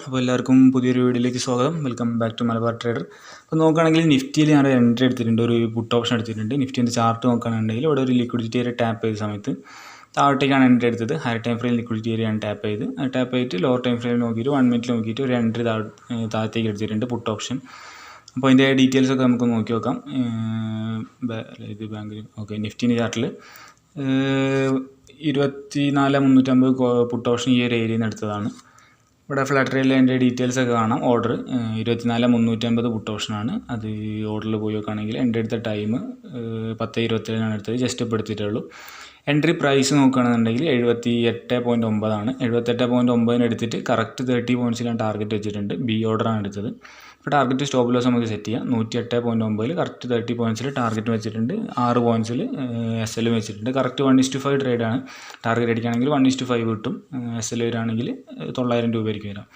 അപ്പോൾ എല്ലാവർക്കും പുതിയൊരു വീഡിയോയിലേക്ക് സ്വാഗതം. Welcome back to Malabar trader. അപ്പോൾ നോക്കുകയാണെങ്കിൽ നിഫ്റ്റിയിൽ ഞാൻ എൻട്രി എടുത്തിട്ടുണ്ട്, ഒരു പുട്ട് ഓപ്ഷൻ എടുത്തിട്ടുണ്ട്. നിഫ്റ്റിൻ്റെ ചാർട്ട് നോക്കുകയാണെന്നുണ്ടെങ്കിൽ ഇവിടെ ഒരു ലിക്വിഡിറ്റി ഏരിയ ടാപ്പ് ചെയ്ത സമയത്ത് താഴോട്ടേക്കാണ് എൻട്രി എടുത്തത്. ഹയർ ടൈം ഫ്രെയിം ലിക്വിഡിറ്റി ഏരിയയാണ് ടാപ്പ് ചെയ്ത് ചെയ്തിട്ട് ലോവർ ടൈം ഫ്രെയിം നോക്കിയിട്ട് 1 മിനിറ്റ് നോക്കിയിട്ട് ഒരു എൻട്രി താഴത്തേക്ക് എടുത്തിട്ടുണ്ട്, പുട്ട് ഓപ്ഷൻ. അപ്പോൾ അതിൻ്റെ ഡീറ്റെയിൽസൊക്കെ നമുക്ക് നോക്കി നോക്കാം. ഇത് ബാങ്കിൽ ഓക്കെ, നിഫ്റ്റിൻ്റെ ചാർട്ടിൽ 24,350 പുട്ട് ഓപ്ഷൻ ഈ ഒരു ഏരിയയിൽ നിന്ന് എടുത്തതാണ്. ഇവിടെ ഫ്ലട്ടറിയിൽ അതിൻ്റെ ഡീറ്റെയിൽസൊക്കെ കാണാം. ഓർഡർ 24,350 പുട്ട് ഓപ്ഷനാണ്. അത് ഓർഡറിൽ പോയി നോക്കുകയാണെങ്കിൽ എൻ്റെ എടുത്ത ടൈം 10:27 എടുത്തത്. ജസ്റ്റ് ഇപ്പോൾ എടുത്തിട്ടുള്ളൂ. എൻട്രി പ്രൈസ് നോക്കുകയാണെന്നുണ്ടെങ്കിൽ 78.9 ആണ്. 78.9 എടുത്തിട്ട് കറക്റ്റ് 30 പോയിൻറ്റ്സിലാണ് ടാർഗറ്റ് വെച്ചിട്ടുണ്ട്. ബി ഓർഡറാണ് എടുത്തത്. ഇപ്പോൾ ടാർഗറ്റ് സ്റ്റോപ്പ് ലോസ് നമുക്ക് സെറ്റ് ചെയ്യാം. 108.9 കറക്റ്റ് 30 പോയിൻറ്റ്സിൽ ടാർഗറ്റ് വെച്ചിട്ടുണ്ട്. 6 പോയിൻറ്റ്സിൽ SL വെച്ചിട്ടുണ്ട്. കറക്റ്റ് 1:5 ട്രേഡാണ്. ടാർഗറ്റ് അടിക്കുകയാണെങ്കിൽ 1:5 കിട്ടും. SL വരികയാണെങ്കിൽ 900 രൂപയായിരിക്കും വരാം.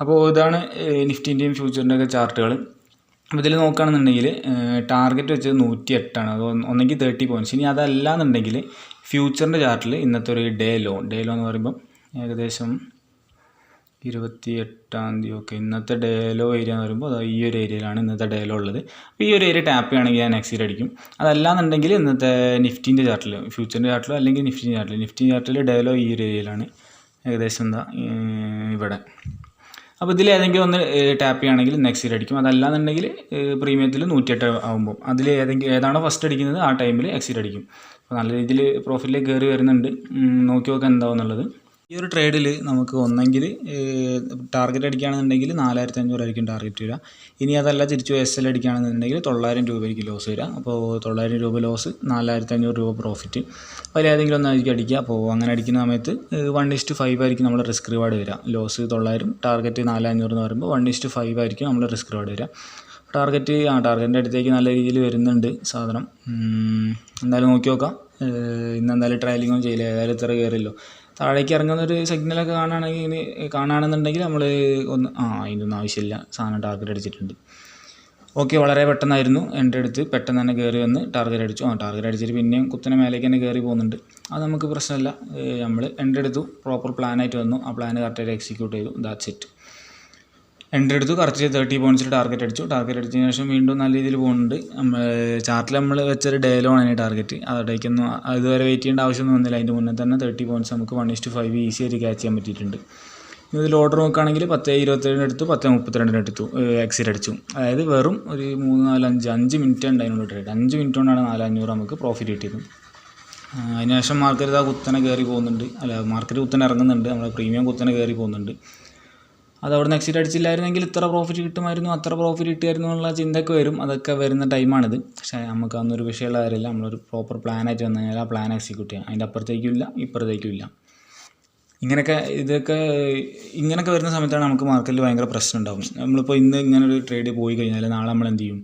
അപ്പോൾ ഇതാണ് നിഫ്റ്റിൻ്റെയും ഫ്യൂച്ചറിൻ്റെയൊക്കെ ചാർട്ടുകൾ. അപ്പോൾ ഇതിൽ നോക്കുകയാണെന്നുണ്ടെങ്കിൽ ടാർഗറ്റ് വെച്ചത് 108 ആണ്. അത് ഒന്നെങ്കിൽ 30 പോയിൻറ്റ്സ്. ഇനി അതല്ല എന്നുണ്ടെങ്കിൽ ഫ്യൂച്ചറിൻ്റെ ചാർട്ടിൽ ഇന്നത്തെ ഒരു ഡേ ലോ എന്ന് പറയുമ്പം ഏകദേശം 28-ാം തീയതി. ഓക്കെ, ഇന്നത്തെ ഡേ ലോ ഏരിയ എന്ന് പറയുമ്പോൾ അത് ഈ ഒരു ഏരിയയിലാണ് ഇന്നത്തെ ഡേ ലോ ഉള്ളത്. അപ്പോൾ ഈ ഒരു ഏരിയ ടാപ്പ് ചെയ്യുകയാണെങ്കിൽ ഞാൻ എക്സിറ്റ് അടിക്കും. അതല്ലാന്നുണ്ടെങ്കിൽ ഇന്നത്തെ നിഫ്റ്റിൻ്റെ ചാർട്ടിൽ, ഫ്യൂച്ചറിൻ്റെ ചാർട്ടിലോ അല്ലെങ്കിൽ നിഫ്റ്റി ചാർട്ടിൽ ഡേ ലോ ഈ ഒരു ഏരിയയിലാണ്, ഏകദേശം ഇവിടെ. അപ്പോൾ ഇതിൽ ഏതെങ്കിലും ഒന്ന് ടാപ്പ് ചെയ്യുകയാണെങ്കിൽ എക്സിറ്റ് അടിക്കും. അതല്ലാന്നുണ്ടെങ്കിൽ പ്രീമിയത്തിൽ 108 ആകുമ്പോൾ അതിൽ ഏതാണോ ഫസ്റ്റ് അടിക്കുന്നത് ആ ടൈമിൽ എക്സിറ്റ് അടിക്കും. അപ്പോൾ നല്ല രീതിയിൽ പ്രോഫിറ്റിലേക്ക് കയറി വരുന്നുണ്ട്. നോക്കി നോക്കാൻ എന്താവും എന്നുള്ളത്. ഈ ഒരു ട്രേഡിൽ നമുക്ക് ഒന്നെങ്കിൽ ടാർഗറ്റ് അടിക്കുകയാണെന്നുണ്ടെങ്കിൽ 4,500 ആയിരിക്കും ടാർഗറ്റ് വരിക. ഇനി അതല്ല തിരിച്ചു SL അടിക്കുകയാണെന്നുണ്ടെങ്കിൽ 900 രൂപയായിരിക്കും ലോസ് വരിക. അപ്പോൾ 900 രൂപ ലോസ്, 4,500 രൂപ പ്രോഫിറ്റ്. അതിൽ ഏതെങ്കിലും ഒന്നായിരിക്കും അടിക്കുക. അപ്പോൾ അങ്ങനെ അടിക്കുന്ന സമയത്ത് 1:5 ആയിരിക്കും നമ്മൾ റിസ്ക് റിവാർഡ് വരിക. ലോസ് 900, ടാർഗറ്റ് 4,500 എന്ന് പറയുമ്പോൾ 1:5 ആയിരിക്കും നമ്മൾ റിസ്ക് റിവാർഡ് വരിക. ടാർഗറ്റിൻ്റെ അടുത്തേക്ക് നല്ല രീതിയിൽ വരുന്നുണ്ട് സാധനം. എന്തായാലും നോക്കി നോക്കാം. ഇന്ന് എന്തായാലും ട്രയലിങ്ങും ചെയ്യില്ല, ഏതായാലും ഇത്ര കയറില്ലോ. താഴേക്ക് ഇറങ്ങുന്നൊരു സിഗ്നലൊക്കെ കാണുകയാണെന്നുണ്ടെങ്കിൽ നമ്മൾ അതിനൊന്നും ആവശ്യമില്ല, സാധനം ടാർഗറ്റ് അടിച്ചിട്ടുണ്ട്. ഓക്കെ, വളരെ പെട്ടെന്നായിരുന്നു എൻട്രി എടുത്ത് പെട്ടെന്ന് തന്നെ കയറി വന്ന് ടാർഗറ്റ് അടിച്ചു. ടാർഗറ്റ് അടിച്ചിട്ട് പിന്നെയും കുത്തനെ മേലേക്ക് തന്നെ കയറി പോകുന്നുണ്ട്. അത് നമുക്ക് പ്രശ്നമില്ല. നമ്മൾ എൻട്രി എടുത്തു, പ്രോപ്പർ പ്ലാനായിട്ട് വന്നു, ആ പ്ലാൻ കറക്റ്റായിട്ട് എക്സിക്യൂട്ട് ചെയ്തു. That's it. എൻട്രി എടുത്തു, കറക്റ്റ് 30 പോയിൻറ്റ്സിൽ ടാർഗറ്റ് അടിച്ചതിന് ശേഷം വീണ്ടും നല്ല രീതിയിൽ പോകുന്നുണ്ട്. ചാർട്ടിൽ നമ്മൾ വെച്ചൊരു ഡേ ലോ ആണ് ടാർഗറ്റ്. അതേക്കൊന്നും അതുവരെ വെയിറ്റ് ചെയ്യേണ്ട ആവശ്യമൊന്നും വന്നില്ല. അതിൻ്റെ മുന്നേ തന്നെ 30 പോയിൻറ്റ്സ് നമുക്ക് 1:5 ഈസി ആയിട്ട് ക്യാച്ച് ചെയ്യാൻ പറ്റിയിട്ടുണ്ട്. ഇതിൽ ഓർഡർ നോക്കുകയാണെങ്കിൽ 10:27 എടുത്തു, 10:32 എടുത്തു, എക്സിറ്റ് അടിച്ചു. അതായത് വെറും ഒരു 3-4-5 മിനിറ്റ് ഉണ്ട് അതിനുള്ള ട്രേഡ്. 5 മിനിറ്റ് കൊണ്ടാണ് 4,500 നമുക്ക് പ്രോഫിറ്റ് കിട്ടിയത്. അതിനുശേഷം മാർക്കറ്റ് കുത്തനെ കയറി പോകുന്നുണ്ട്. മാർക്കറ്റ് കുത്തനെ ഇറങ്ങുന്നുണ്ട്. നമ്മുടെ പ്രീമിയം കുത്തനെ കയറി പോകുന്നുണ്ട്. അത് അവിടെ നിന്ന് എക്സിറ്റ് അടിച്ചില്ലായിരുന്നെങ്കിൽ ഇത്ര പ്രോഫിറ്റ് കിട്ടുമായിരുന്നു, അത്ര പ്രോഫിറ്റ് കിട്ടുമായിരുന്നു എന്നുള്ള ചിന്തയൊക്കെ വരും. അതൊക്കെ വരുന്ന ടൈമാണിത്. പക്ഷേ നമുക്ക് അതൊന്നൊരു വിഷയമുള്ള കാര്യമില്ല. നമ്മളൊരു പ്രോപ്പർ പ്ലാനായിട്ട് വന്നു കഴിഞ്ഞാൽ ആ പ്ലാൻ എക്സിക്യൂട്ട് ചെയ്യാം. അതിൻ്റെ അപ്പുറത്തേക്കും ഇല്ല, ഇപ്പുറത്തേക്കും ഇല്ല. ഇങ്ങനെയൊക്കെ വരുന്ന സമയത്താണ് നമുക്ക് മാർക്കറ്റിൽ ഭയങ്കര പ്രശ്നം ഉണ്ടാകും. നമ്മളിപ്പോൾ ഇന്ന് ഇങ്ങനൊരു ട്രേഡ് പോയി കഴിഞ്ഞാൽ നാളെ നമ്മൾ എന്ത് ചെയ്യും?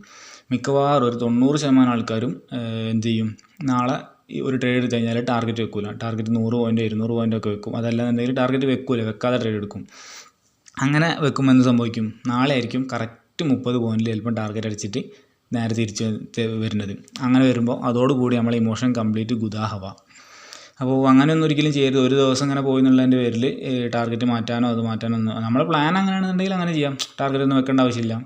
മിക്കവാറും ഒരു 90% ആൾക്കാരും എന്ത് ചെയ്യും? നാളെ ഒരു ട്രേഡ് എടുത്ത് കഴിഞ്ഞാൽ ടാർഗറ്റ് വെക്കില്ല. ടാർഗറ്റ് 100 പോയിൻ്റ് 200 പോയിൻ്റ് ഒക്കെ വെക്കും. അതല്ലാന്നുണ്ടെങ്കിൽ ടാർഗറ്റ് വെക്കാതെ ട്രേഡ് എടുക്കും. അങ്ങനെ വെക്കുമ്പോൾ എന്ത് സംഭവിക്കും? നാളെ ആയിരിക്കും കറക്റ്റ് 30 പോയിൻറ്റിൽ ചിലപ്പം ടാർഗറ്റ് അടിച്ചിട്ട് നേരെ തിരിച്ച് വരുന്നത്. അങ്ങനെ വരുമ്പോൾ അതോടുകൂടി നമ്മളെ ഇമോഷൻ കംപ്ലീറ്റ് ഗുദാഹവ. അപ്പോൾ അങ്ങനെയൊന്നും ഒരിക്കലും ചെയ്യരുത്. ഒരു ദിവസം അങ്ങനെ പോയി എന്നുള്ളതിൻ്റെ പേരിൽ ടാർഗറ്റ് മാറ്റാനോ ഒന്നും, നമ്മുടെ പ്ലാൻ അങ്ങനെയാണെന്നുണ്ടെങ്കിൽ അങ്ങനെ ചെയ്യാം. ടാർഗറ്റ് ഒന്നും വെക്കേണ്ട ആവശ്യമില്ല.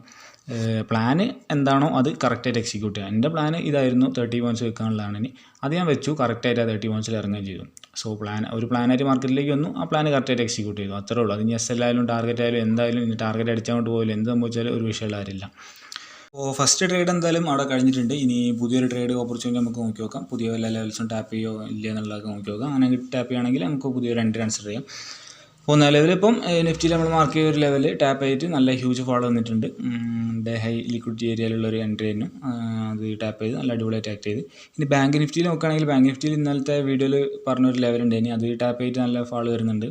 പ്ലാന് എന്താണോ അത് കറക്റ്റായിട്ട് എക്സിക്യൂട്ട് ചെയ്യാം. എൻ്റെ പ്ലാന് ഇതായിരുന്നു, 30 പോയിൻറ്റ്സ് വെക്കാനുള്ളതാണ്. ഇനി അത് ഞാൻ വെച്ചു, കറക്റ്റായിട്ട് ആ 30 പോയിൻറ്റ്സിൽ ഇറങ്ങുകയും ചെയ്തു. സോ ഒരു പ്ലാനായിട്ട് മാർക്കറ്റിലേക്ക് വന്നു, ആ പ്ലാൻ കറക്റ്റായിട്ട് എക്സിക്യൂട്ട് ചെയ്തു. അത്രേ ഉള്ളൂ. അത് ഇനി SL ആയാലും ടാർഗറ്റ് ആയാലും എന്തായാലും ഇനി ടാർഗറ്റ് അടിച്ചങ്ങോട്ട് പോയില്ല, എന്ത് സംഭവിച്ചാലും ഒരു വിഷയമുള്ള കാര്യമില്ല. അപ്പോൾ ഫസ്റ്റ് ട്രേഡ് എന്തായാലും അവിടെ കഴിഞ്ഞിട്ടുണ്ട്. ഇനി പുതിയൊരു ട്രേഡ് ഓപ്പർച്യൂണിറ്റി നമുക്ക് നോക്കി നോക്കാം. പുതിയ വല്ല ലെവൽസും ടാപ്പ് ചെയ്യോ ഇല്ല എന്നുള്ളതൊക്കെ നോക്കി നോക്കാം. അങ്ങനെ ടാപ്പ് ചെയ്യുകയാണെങ്കിൽ നമുക്ക് പുതിയൊരു എൻട്രി കൺസിഡർ ചെയ്യാം. അപ്പോൾ നിലവിലിപ്പം നിഫ്റ്റിയിൽ നമ്മൾ മാർക്ക് ചെയ്ത ഒരു ലെവൽ ടാപ്പ് ചെയ്തിട്ട് നല്ല ഹ്യൂജ് ഫോളോ വന്നിട്ടുണ്ട്. ഡേ ഹൈ ലിക്വിഡിറ്റി ഏരിയയിലുള്ളൊരു എൻട്രി ആയിരുന്നു. അത് ടാപ്പ് ചെയ്ത് നല്ല അടിപൊളിയായിട്ട് ആക്ട് ചെയ്ത്. ഇനി ബാങ്ക് നിഫ്റ്റിയിൽ നോക്കുകയാണെങ്കിൽ ബാങ്ക് നിഫ്റ്റിയിൽ ഇന്നലത്തെ വീഡിയോയിൽ പറഞ്ഞൊരു ലെവലുണ്ട്. ഇനി അത് ടാപ്പ് ചെയ്തിട്ട് നല്ല ഫാൾ വരുന്നുണ്ട്.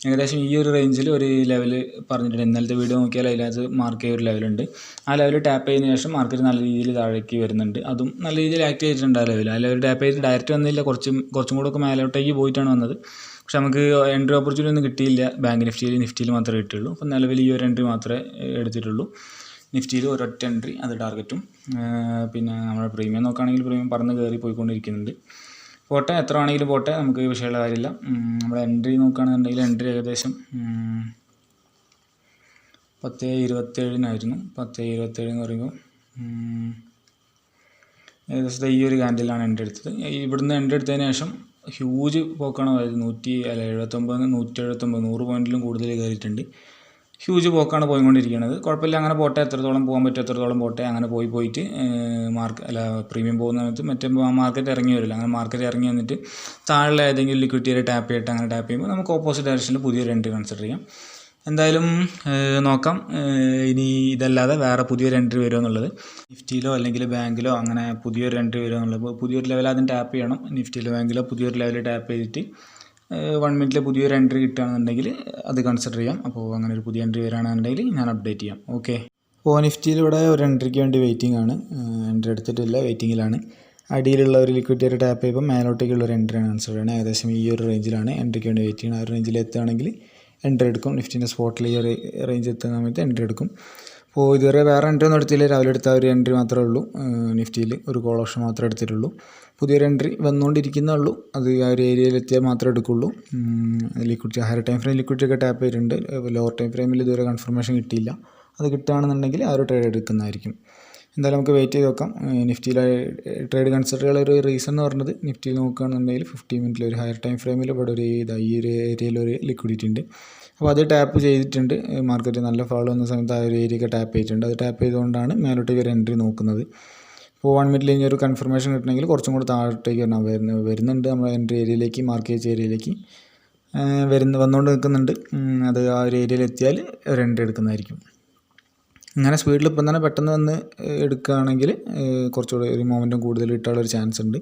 ഏകദേശം ഈ ഒരു റേഞ്ചിൽ ഒരു ലെവൽ പറഞ്ഞിട്ടുണ്ട്. ഇന്നലത്തെ വീഡിയോ നോക്കിയാൽ അതിനകത്ത് മാർക്ക് ചെയ്ത ഒരു ലെവലുണ്ട്. ആ ലെവൽ ടാപ്പ് ചെയ്തതിന് ശേഷം മാർക്കറ്റ് നല്ല രീതിയിൽ താഴേക്ക് വരുന്നുണ്ട്. അതും നല്ല രീതിയിൽ ആക്ട് ചെയ്തിട്ടുണ്ട്. ആ ലെവൽ ടാപ്പ് ചെയ്തിട്ട് ഡയറക്റ്റ് വന്നില്ല, കുറച്ചും കൂടെ ഒക്കെ മേലോട്ടേക്ക് പോയിട്ടാണ് വന്നത്. പക്ഷെ നമുക്ക് എൻട്രി ഓപ്പർച്യൂണിറ്റി ഒന്നും കിട്ടിയില്ല. ബാങ്ക് നിഫ്റ്റിയിൽ മാത്രമേ കിട്ടിയുള്ളൂ. അപ്പോൾ നിലവിൽ ഈ ഒരു എൻട്രി മാത്രമേ എടുത്തിട്ടുള്ളൂ. നിഫ്റ്റിയിൽ ഒരൊറ്റ എൻട്രി, അത് ടാർഗറ്റും. പിന്നെ നമ്മുടെ പ്രീമിയം നോക്കുകയാണെങ്കിൽ പ്രീമിയം പറന്ന് കയറി പോയിക്കൊണ്ടിരിക്കുന്നുണ്ട്. പോട്ടെ, എത്ര ആണെങ്കിലും പോട്ടെ, നമുക്ക് വിഷയമുള്ള കാര്യമില്ല. നമ്മുടെ എൻട്രി നോക്കുകയാണെന്നുണ്ടെങ്കിൽ എൻട്രി ഏകദേശം 10.27 10.27 എന്ന് പറയുമ്പോൾ ഏകദേശം ഈ ഒരു ക്യാൻഡിലാണ് എൻ്റെ എടുത്തത്. ഇവിടുന്ന് എൻ്റെ എടുത്തതിന് ശേഷം ഹ്യൂജ് പോക്കാണ്, അതായത് 179 179 100 പോയിൻറ്റിലും കൂടുതൽ കയറിയിട്ടുണ്ട്. ഹ്യൂജ് പോക്കാണ് പോയിക്കൊണ്ടിരിക്കുന്നത്. കുഴപ്പമില്ല, അങ്ങനെ പോട്ടെ, എത്രത്തോളം പോകാൻ പറ്റും അത്രത്തോളം പോട്ടെ. അങ്ങനെ പോയിട്ട് പ്രീമിയം പോകുന്ന സമയത്ത് മറ്റേ മാർക്കറ്റ് ഇറങ്ങി വരില്ല. അങ്ങനെ മാർക്കറ്റ് ഇറങ്ങി വന്നിട്ട് താഴെ ഏതെങ്കിലും ലിക്വിഡിറ്റിയിൽ ടാപ്പ് ചെയ്തിട്ട് അങ്ങനെ ടാപ്പ് ചെയ്യുമ്പോൾ നമുക്ക് ഓപ്പോസിറ്റ് ഡയറക്ഷനിൽ പുതിയൊരു എൻട്രി കൺസിഡർ ചെയ്യാം. എന്തായാലും നോക്കാം. ഇനി ഇതല്ലാതെ വേറെ പുതിയൊരു എൻട്രി വരുമോ എന്നുള്ളത്, നിഫ്റ്റിയിലോ അല്ലെങ്കിൽ ബാങ്കിലോ അങ്ങനെ പുതിയൊരു എൻട്രി വരുമോ എന്നുള്ളത്. പുതിയൊരു ലെവൽ ആദ്യം ടാപ്പ് ചെയ്യണം. നിഫ്റ്റിയിലോ ബാങ്കിലോ പുതിയൊരു ലെവൽ ടാപ്പ് ചെയ്തിട്ട് 1 മിനിറ്റിൽ പുതിയൊരു എൻട്രി കിട്ടുകയാണെന്നുണ്ടെങ്കിൽ അത് കൺസിഡർ ചെയ്യാം. അപ്പോൾ അങ്ങനെ ഒരു പുതിയ എൻട്രി വരികയാണെന്നുണ്ടെങ്കിൽ ഞാൻ അപ്ഡേറ്റ് ചെയ്യാം. ഓക്കെ. അപ്പോൾ നിഫ്റ്റിയിൽ ഇവിടെ ഒരു എൻട്രിക്ക് വേണ്ടി വെയിറ്റിംഗ് ആണ്. എൻട്രി എടുത്തിട്ടില്ല, വെയിറ്റിങ്ങിലാണ്. അടിയിലുള്ള ഒരു ലിക്വിഡിറ്റി ടാപ്പ് ചെയ്യുമ്പോൾ മേലോട്ടേക്കുള്ള ഒരു എൻട്രിയാണ് കൺസിഡർ ചെയ്യണം. ഏകദേശം ഈ ഒരു റേഞ്ചിലാണ് എൻട്രിക്ക് വേണ്ടി വെയിറ്റ് ചെയ്യുന്നത്. ആ ഒരു റേഞ്ചിൽ എത്തുകയാണെങ്കിൽ എൻട്രി എടുക്കും. നിഫ്റ്റിൻ്റെ സ്പോട്ടിൽ ഈ ഒരു റേഞ്ച് എത്തുന്ന സമയത്ത് എൻട്രി എടുക്കും. അപ്പോൾ ഇതുവരെ വേറെ എൻട്രി ഒന്നും എടുത്തില്ല. രാവിലെ എടുത്ത ഒരു എൻട്രി മാത്രമേ ഉള്ളൂ. നിഫ്റ്റിയിൽ ഒരു കോൾ ഓപ്ഷൻ മാത്രമേ എടുത്തിട്ടുള്ളൂ. പുതിയൊരു എൻട്രി വന്നുകൊണ്ടിരിക്കുന്നേ ഉള്ളൂ. അത് ആ ഒരു ഏരിയയിൽ എത്തിയാൽ മാത്രമേ എടുക്കുള്ളൂ. Liquidity higher time frame liquidity ഒക്കെ ടാപ്പ് ചെയ്തിട്ടുണ്ട്. ലോവർ ടൈം ഫ്രെയിമിൽ ഇതുവരെ കൺഫർമേഷൻ കിട്ടിയില്ല. അത് കിട്ടുകയാണെന്നുണ്ടെങ്കിൽ ആ ഒരു ട്രേഡ് എടുക്കുന്നതായിരിക്കും. എന്തായാലും നമുക്ക് വെയിറ്റ് ചെയ്ത് നോക്കാം. നിഫ്റ്റിയിലെ ട്രേഡ് കൺസിഡർ ചെയ്യാനുള്ള ഒരു റീസൺ എന്ന് പറഞ്ഞത്, നിഫ്റ്റിയിൽ നോക്കുകയാണെന്നുണ്ടെങ്കിൽ 15 മിനിറ്റിൽ ഒരു ഹയർ ടൈം ഫ്രെയിമിൽ ഇവിടെ ഒരു ഈ ഒരു ഏരിയയിൽ ഒരു ലിക്വിഡിറ്റി ഉണ്ട്. അപ്പോൾ അത് ടാപ്പ് ചെയ്തിട്ടുണ്ട്. മാർക്കറ്റ് നല്ല ഫാൾ വന്ന സമയത്ത് ആ ഒരു ഏരിയയൊക്കെ ടാപ്പ് ചെയ്തിട്ടുണ്ട്. അത് ടാപ്പ് ചെയ്തുകൊണ്ടാണ് മേലോട്ടേക്ക് ഒരു എൻട്രി നോക്കുന്നത്. ഇപ്പോൾ 1 മിനിറ്റിൽ ഇനി ഒരു കൺഫർമേഷൻ കിട്ടണമെങ്കിൽ കുറച്ചും കൂടി താഴോട്ടേക്ക് വരുന്നുണ്ട്. നമ്മൾ എൻട്രി ഏരിയയിലേക്ക്, മാർക്ക് ചെയ്ത ഏരിയയിലേക്ക് വന്നുകൊണ്ട് നിൽക്കുന്നുണ്ട്. അത് ആ ഒരു ഏരിയയിൽ എത്തിയാൽ ഒരു എൻട്രി എടുക്കുന്നതായിരിക്കും. ഇങ്ങനെ സ്പീഡിൽ ഇപ്പം തന്നെ പെട്ടെന്ന് വന്ന് എടുക്കുകയാണെങ്കിൽ കുറച്ചുകൂടി ഒരു മൊമെൻറ്റം കൂടുതൽ കിട്ടാനുള്ളൊരു ചാൻസ് ഉണ്ട്.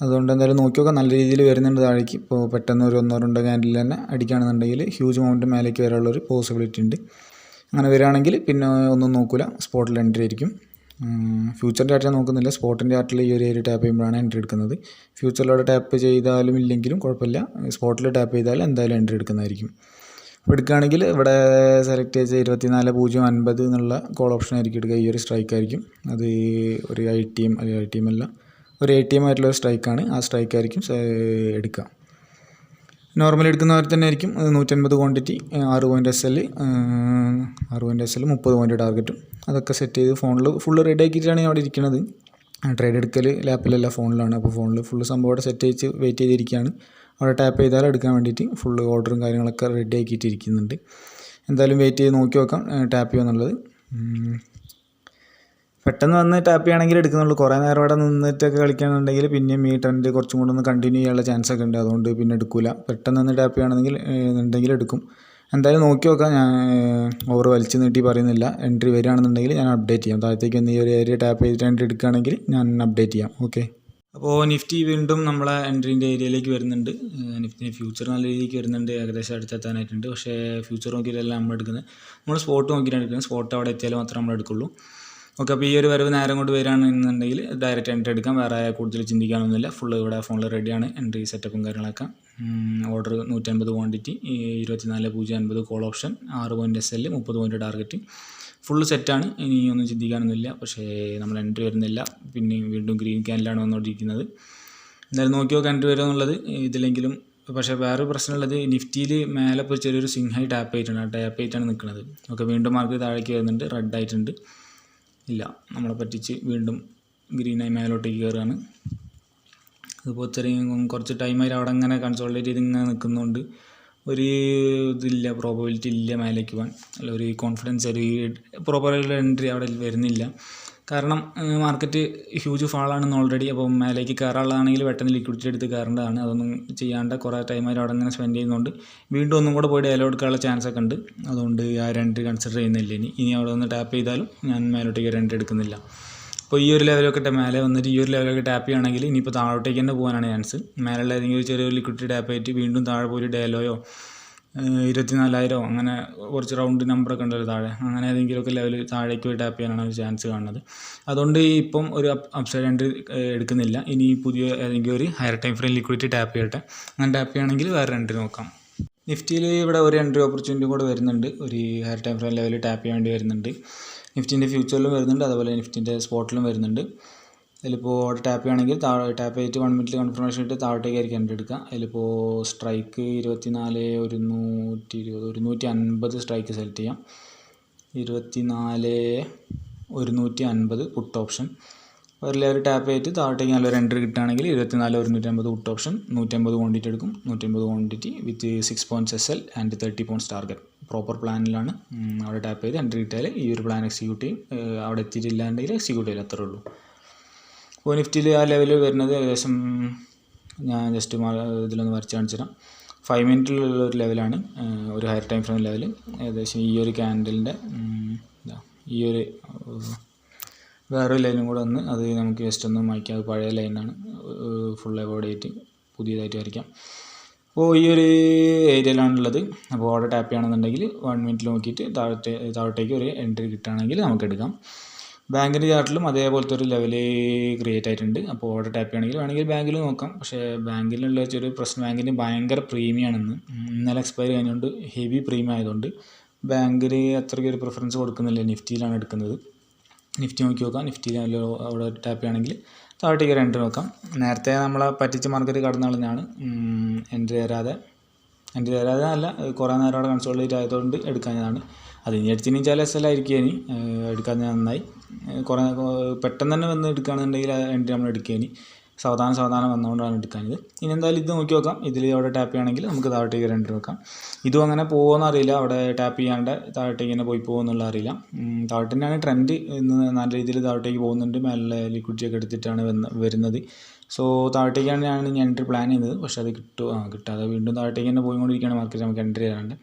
അതുകൊണ്ട് എന്തായാലും നോക്കി നോക്കാം. നല്ല രീതിയിൽ വരുന്നുണ്ട് താഴേക്ക്. ഇപ്പോൾ പെട്ടെന്ന് ഒരു 1-2 ക്യാൻഡിൽ തന്നെ അടിക്കുകയാണെന്നുണ്ടെങ്കിൽ ഹ്യൂജ് മൊമെൻറ്റം മേലേക്ക് വരാനുള്ളൊരു പോസിബിലിറ്റി ഉണ്ട്. അങ്ങനെ വരികയാണെങ്കിൽ പിന്നെ ഒന്നും നോക്കില്ല, സ്പോട്ടിൽ എൻട്രി ആയിരിക്കും. ഫ്യൂച്ചറിൻ്റെ ചാർട്ട് നോക്കുന്നില്ല. സ്പോട്ടിൻ്റെ ചാർട്ടിൽ ഈ ഒരു ഏരിയ ടാപ്പ് ചെയ്യുമ്പോഴാണ് എൻട്രി എടുക്കുന്നത്. ഫ്യൂച്ചറിലൂടെ ടാപ്പ് ചെയ്താലും ഇല്ലെങ്കിലും കുഴപ്പമില്ല, സ്പോട്ടിൽ ടാപ്പ് ചെയ്താൽ എന്തായാലും എൻട്രി എടുക്കുന്നതായിരിക്കും. അപ്പോൾ എടുക്കുകയാണെങ്കിൽ ഇവിടെ സെലക്ട് ചെയ്ത് 24.050 എന്നുള്ള കോൾ ഓപ്ഷൻ ആയിരിക്കും എടുക്കുക. ഈ ഒരു സ്ട്രൈക്ക് ആയിരിക്കും അത്. ഒരു ITM അല്ല, ഒരു ATM ആയിട്ടുള്ള ഒരു സ്ട്രൈക്കാണ്. ആ സ്ട്രൈക്കായിരിക്കും എടുക്കുക. നോർമലി എടുക്കുന്നവർ തന്നെ ആയിരിക്കും. 150 ക്വാണ്ടിറ്റി, 6 പോയിൻ്റ് SL 30 പോയിൻ്റ് ടാർഗറ്റും അതൊക്കെ സെറ്റ് ചെയ്ത് ഫോണിൽ ഫുള്ള് റെഡി ആക്കിയിട്ടാണ് അവിടെ ഇരിക്കുന്നത്. ട്രേഡ് എടുക്കൽ ലാപ്പിലല്ല, ഫോണിലാണ്. അപ്പോൾ ഫോണിൽ ഫുള്ള് സംഭവം അവിടെ സെറ്റ് ചെയ്ത് വെയിറ്റ് ചെയ്തിരിക്കുകയാണ്. അവിടെ ടാപ്പ് ചെയ്താൽ എടുക്കാൻ വേണ്ടിയിട്ട് ഫുള്ള് ഓർഡറും കാര്യങ്ങളൊക്കെ റെഡി ആക്കിയിട്ടിരിക്കുന്നുണ്ട്. എന്തായാലും വെയിറ്റ് ചെയ്ത് നോക്കി നോക്കാം ടാപ്പ് ചെയ്യുമെന്നുള്ളത്. പെട്ടെന്ന് വന്ന് ടാപ്പ് ചെയ്യുകയാണെങ്കിൽ എടുക്കുന്നുള്ളൂ. കുറേ നേരം അവിടെ നിന്നിട്ടൊക്കെ കളിക്കുകയാണെന്നുണ്ടെങ്കിൽ പിന്നെയും ഈ ട്രെൻഡ് കുറച്ചും കൂടെ ഒന്ന് കണ്ടിന്യൂ ചെയ്യാനുള്ള ചാൻസ് ഒക്കെ ഉണ്ട്. അതുകൊണ്ട് പിന്നെ എടുക്കില്ല. പെട്ടെന്ന് വന്ന് ടാപ്പ് ചെയ്യുകയാണെന്നുണ്ടെങ്കിൽ എടുക്കും. എന്തായാലും നോക്കി നോക്കാം. ഞാൻ ഓവർ വലിച്ചു നീട്ടി പറയുന്നില്ല. എൻട്രി വരികയാണെന്നുണ്ടെങ്കിൽ ഞാൻ അപ്ഡേറ്റ് ചെയ്യാം. താഴത്തേക്ക് ഒന്ന് ഈ ഒരു ഏരിയ ടാപ്പ് ചെയ്തിട്ട് എൻട്രി എടുക്കുകയാണെങ്കിൽ ഞാൻ അപ്ഡേറ്റ് ചെയ്യാം. ഓക്കെ. അപ്പോൾ നിഫ്റ്റി വീണ്ടും നമ്മളെ എൻട്രീൻ്റെ ഏരിയയിലേക്ക് വരുന്നുണ്ട്. നിഫ്റ്റി ഫ്യൂച്ചർ നല്ല രീതിക്ക് വരുന്നുണ്ട്. ഏകദേശം അടുത്തെത്താനായിട്ടുണ്ട്. പക്ഷേ ഫ്യൂച്ചർ നോക്കിയിട്ടല്ല നമ്മൾ എടുക്കുന്നത്. നമ്മൾ സ്പോട്ട് നോക്കിയിട്ടാണ് എടുക്കുന്നത്. സ്പോട്ട് അവിടെ എത്തിയാൽ മാത്രമേ നമ്മൾ എടുക്കുള്ളൂ. ഓക്കെ. അപ്പോൾ ഈ ഒരു വരവ് നേരം കൊണ്ട് വരികയാണെന്നുണ്ടെങ്കിൽ ഡയറക്റ്റ് എൻട്രി എടുക്കാം. വേറെ കൂടുതൽ ചിന്തിക്കാനൊന്നുമില്ല. ഫുള്ള് ഇവിടെ ഫോണിൽ റെഡിയാണ്. എൻട്രി സെറ്റപ്പും കാര്യങ്ങളൊക്കെ. Order 150 quantity, 24.050 call option, 6 point SL 30 point target, full സെറ്റാണ്. ഇനി ഒന്നും ചിന്തിക്കാനൊന്നുമില്ല. പക്ഷേ നമ്മൾ എൻട്രി വരുന്നില്ല. പിന്നെ വീണ്ടും ഗ്രീൻ ക്യാൻഡിലാണ് വന്നുകൊണ്ടിരിക്കുന്നത്. എന്തായാലും നോക്കി നോക്കാം എൻട്രി വരുമോ എന്നുള്ളത്. ഇതിലെങ്കിലും പക്ഷേ വേറൊരു പ്രശ്നമുള്ളത്, നിഫ്റ്റിയിൽ മേലെ ഇപ്പോൾ ചെറിയൊരു സ്വിങ് ഹൈ ടാപ്പ് ചെയ്തിട്ടുണ്ട്. ആ ടാപ്പ് ചെയ്തിട്ടാണ് നിൽക്കുന്നത്. ഓക്കെ. വീണ്ടും മാർക്ക് താഴേക്ക് വരുന്നുണ്ട്. റെഡ് ആയിട്ടുണ്ട്. ഇല്ല, നമ്മളെ പറ്റിച്ച് വീണ്ടും ഗ്രീനായി മേലോട്ടേക്ക് കയറുകയാണ്. അതിപ്പോൾ കുറച്ച് ടൈമായിട്ട് അവിടെ അങ്ങനെ കൺസോൾട്ടേറ്റ് ചെയ്ത് ഇങ്ങനെ നിൽക്കുന്നതുകൊണ്ട് ഒരു ഇതില്ല, പ്രോബബിലിറ്റി ഇല്ല മേലേക്ക് പോകാൻ. അല്ല, ഒരു കോൺഫിഡൻസ്, ഒരു പ്രോപ്പറായിട്ടുള്ള എൻട്രി അവിടെ വരുന്നില്ല. കാരണം മാർക്കറ്റ് ഹ്യൂജ് ഫാളാണെന്ന് ഓൾറെഡി. അപ്പോൾ മേലേക്ക് കയറാനുള്ളതാണെങ്കിൽ പെട്ടെന്ന് ലിക്വിഡിറ്റി എടുത്ത് കയറേണ്ടതാണ്. അതൊന്നും ചെയ്യാണ്ട് കുറേ ടൈമായിട്ട് അവിടെ അങ്ങനെ സ്പെൻഡ് ചെയ്യുന്നതുകൊണ്ട് വീണ്ടും ഒന്നും കൂടെ പോയി ഡയലോ എടുക്കാനുള്ള ചാൻസ് ഒക്കെ ഉണ്ട്. അതുകൊണ്ട് ആ ഒരു എൻട്രി കൺസിഡർ ചെയ്യുന്നില്ല. ഇനി അവിടെ ഒന്ന് ടാപ്പ് ചെയ്താലും ഞാൻ മേലോട്ടേക്ക് ഒരു എൻട്രി എടുക്കുന്നില്ല. അപ്പോൾ ഈ ഒരു ലെവലൊക്കെ മേലെ വന്നിട്ട് ഈ ഒരു ലെവലൊക്കെ ടാപ്പ് ചെയ്യുകയാണെങ്കിൽ ഇനിയിപ്പോൾ താഴോട്ടേക്ക് തന്നെ പോകാനാണ് ചാൻസ്. മേലുള്ള ഏതെങ്കിലും ഒരു ചെറിയൊരു ലിക്വിഡിറ്റി ടാപ്പ് ചെയ്തിട്ട് വീണ്ടും താഴെ പോയി ഡയലോയോ 24,000 അങ്ങനെ കുറച്ച് റൗണ്ട് നമ്പറൊക്കെ ഉണ്ടല്ലോ താഴെ, അങ്ങനെ ഏതെങ്കിലുമൊക്കെ ലെവൽ താഴേക്ക് പോയി ടാപ്പ് ചെയ്യാനാണ് ഒരു ചാൻസ് കാണുന്നത്. അതുകൊണ്ട് ഇപ്പം ഒരു അപ്സൈഡ് എൻട്രി എടുക്കുന്നില്ല. ഇനി പുതിയ ഏതെങ്കിലും ഒരു higher time frame liquidity tap ചെയ്യട്ടെ. അങ്ങനെ ടാപ്പ് ചെയ്യുകയാണെങ്കിൽ വേറെ എൻട്രി നോക്കാം. നിഫ്റ്റിയിൽ ഇവിടെ ഒരു എൻട്രി ഓപ്പർച്യൂണിറ്റി കൂടെ വരുന്നുണ്ട്. ഒരു higher time frame level tap ചെയ്യാൻ വേണ്ടി വരുന്നുണ്ട്. നിഫ്റ്റിൻ്റെ ഫ്യൂച്ചറിലും വരുന്നുണ്ട്, അതുപോലെ നിഫ്റ്റിൻ്റെ സ്പോട്ടിലും വരുന്നുണ്ട്. അതിലിപ്പോൾ അവിടെ ടാപ്പ് ചെയ്യുകയാണെങ്കിൽ ടാപ്പ് ചെയ്തിട്ട് 1 മിനിറ്റിൽ കൺഫർമേഷൻ ഇട്ട് താഴോട്ടേക്കായിരിക്കും എൻട്രി എടുക്കുക. അതിലിപ്പോൾ സ്ട്രൈക്ക് 24, 120, 150 സ്ട്രൈക്ക് സെലക്ട് ചെയ്യാം. 24,150 പുട്ട് ഓപ്ഷൻ. ഒരു ലെവൽ ടാപ്പ് ചെയ്തിട്ട് താഴോട്ടേക്ക് നല്ലൊരു എൻട്രി കിട്ടുകയാണെങ്കിൽ 24,150 പുട്ട് ഓപ്ഷൻ, 150 ക്വാണ്ടിറ്റി എടുക്കും. 150 quantity with 6 points SL and 30 points target. Proper പ്ലാനിലാണ് അവിടെ ടാപ്പ് ചെയ്ത് എൻട്രി കിട്ടിയാൽ ഈ ഒരു പ്ലാൻ എക്സിക്യൂട്ട് ചെയ്യും. അവിടെ എത്തിയിട്ടില്ലാണ്ടെങ്കിൽ എക്സിക്യൂട്ട് ചെയ്യില്ല, അത്രേ ഉള്ളൂ. അപ്പോൾ നിഫ്റ്റിയിൽ ആ ലെവൽ വരുന്നത് ഏകദേശം ഞാൻ ജസ്റ്റ് ഇതിലൊന്ന് വരച്ച് കാണിച്ചു തരാം. 5 മിനിറ്റിലുള്ള ഒരു ലെവലാണ്, ഒരു ഹയർ ടൈം ഫ്രെയിം ലെവൽ. ഏകദേശം ഈ ഒരു ക്യാൻഡലിൻ്റെ ഈ ഒരു വേറൊരു ലൈനും കൂടെ വന്ന് അത് നമുക്ക് ജസ്റ്റ് ഒന്ന് മായ്ക്കാം. അത് പഴയ ലൈനാണ്, ഫുൾ അവോയ്ഡ് ചെയ്തിട്ട് പുതിയതായിട്ട് വരയ്ക്കാം. അപ്പോൾ ഈ ഒരു ഏരിയയിലാണുള്ളത്. അപ്പോൾ അവിടെ ടാപ്പ് ചെയ്യണമെന്നുണ്ടെങ്കിൽ 1 മിനിറ്റിൽ നോക്കിയിട്ട് താഴോട്ടേക്ക് ഒരു എൻട്രി കിട്ടുകയാണെങ്കിൽ നമുക്ക് എടുക്കാം. ബാങ്കിൻ്റെ ചാർട്ടിലും അതേപോലത്തെ ഒരു ലെവല് ക്രിയേറ്റ് ആയിട്ടുണ്ട്. അപ്പോൾ ഓർഡർ ടാപ്പ് ചെയ്യണമെങ്കിൽ വേണമെങ്കിൽ ബാങ്കിൽ നോക്കാം. പക്ഷേ ബാങ്കിലുള്ള ഒരു പ്രശ്നം, ബാങ്കിന് ഭയങ്കര പ്രീമിയമാണെന്ന്. ഇന്നലെ എക്സ്പയർ കഴിഞ്ഞുകൊണ്ട് ഹെവി പ്രീമിയം ആയതുകൊണ്ട് ബാങ്കിൽ അത്രയ്ക്ക് ഒരു പ്രിഫറൻസ് കൊടുക്കുന്നില്ല. നിഫ്റ്റിയിലാണ് എടുക്കുന്നത്. നിഫ്റ്റി നോക്കി നോക്കാം. നിഫ്റ്റിയിൽ അവിടെ ടാപ്പ് ചെയ്യുകയാണെങ്കിൽ താഴോട്ടേക്ക് ഒരു എൻട്രി നോക്കാം. നേരത്തെ നമ്മളെ പറ്റിച്ച മാർക്കറ്റ് കടന്നു കളഞ്ഞാണ് എൻട്രി തരാതെ അല്ല, കുറേ നേരം അവിടെ കൺസോളിഡേറ്റ് ആയതുകൊണ്ട് എടുക്കാഞ്ഞതാണ്. അത് ഇനി എടുത്തിനിച്ചാൽ SL ആയിരിക്കും. ഇനി എടുക്കാൻ നന്നായി. കുറേ പെട്ടെന്ന് തന്നെ വന്ന് എടുക്കുകയാണെന്നുണ്ടെങ്കിൽ എൻട്രി നമ്മൾ എടുക്കുകയിനി. സാവധാനം വന്നുകൊണ്ടാണ് എടുക്കാഞ്ഞത്. ഇനി എന്തായാലും ഇത് നോക്കി നോക്കാം. ഇതിൽ അവിടെ ടാപ്പ് ചെയ്യുകയാണെങ്കിൽ നമുക്ക് താഴോട്ടേക്ക് എൻട്രി നോക്കാം. ഇതും അങ്ങനെ പോകുമെന്ന് അറിയില്ല, അവിടെ ടാപ്പ് ചെയ്യാണ്ട് താഴോട്ടേക്ക് തന്നെ പോയി പോകുമെന്നുള്ള അറിയില്ല. താഴോട്ട് തന്നെയാണ് ട്രെൻഡ്. ഇന്ന് നല്ല രീതിയിൽ താഴോട്ടേക്ക് പോകുന്നുണ്ട്. മേലെ ലിക്വിഡിറ്റി ഒക്കെ എടുത്തിട്ടാണ് വരുന്നത്. സോ താഴോട്ടേക്കാണ് ഞാൻ എൻട്രി പ്ലാൻ ചെയ്യുന്നത്. പക്ഷേ അത് കിട്ടാതെ വീണ്ടും താഴോട്ടേക്ക് തന്നെ പോയിക്കൊണ്ടിരിക്കുകയാണ് മാർക്കറ്റ്. നമുക്ക് എൻട്രി ചെയ്യാറുണ്ട്.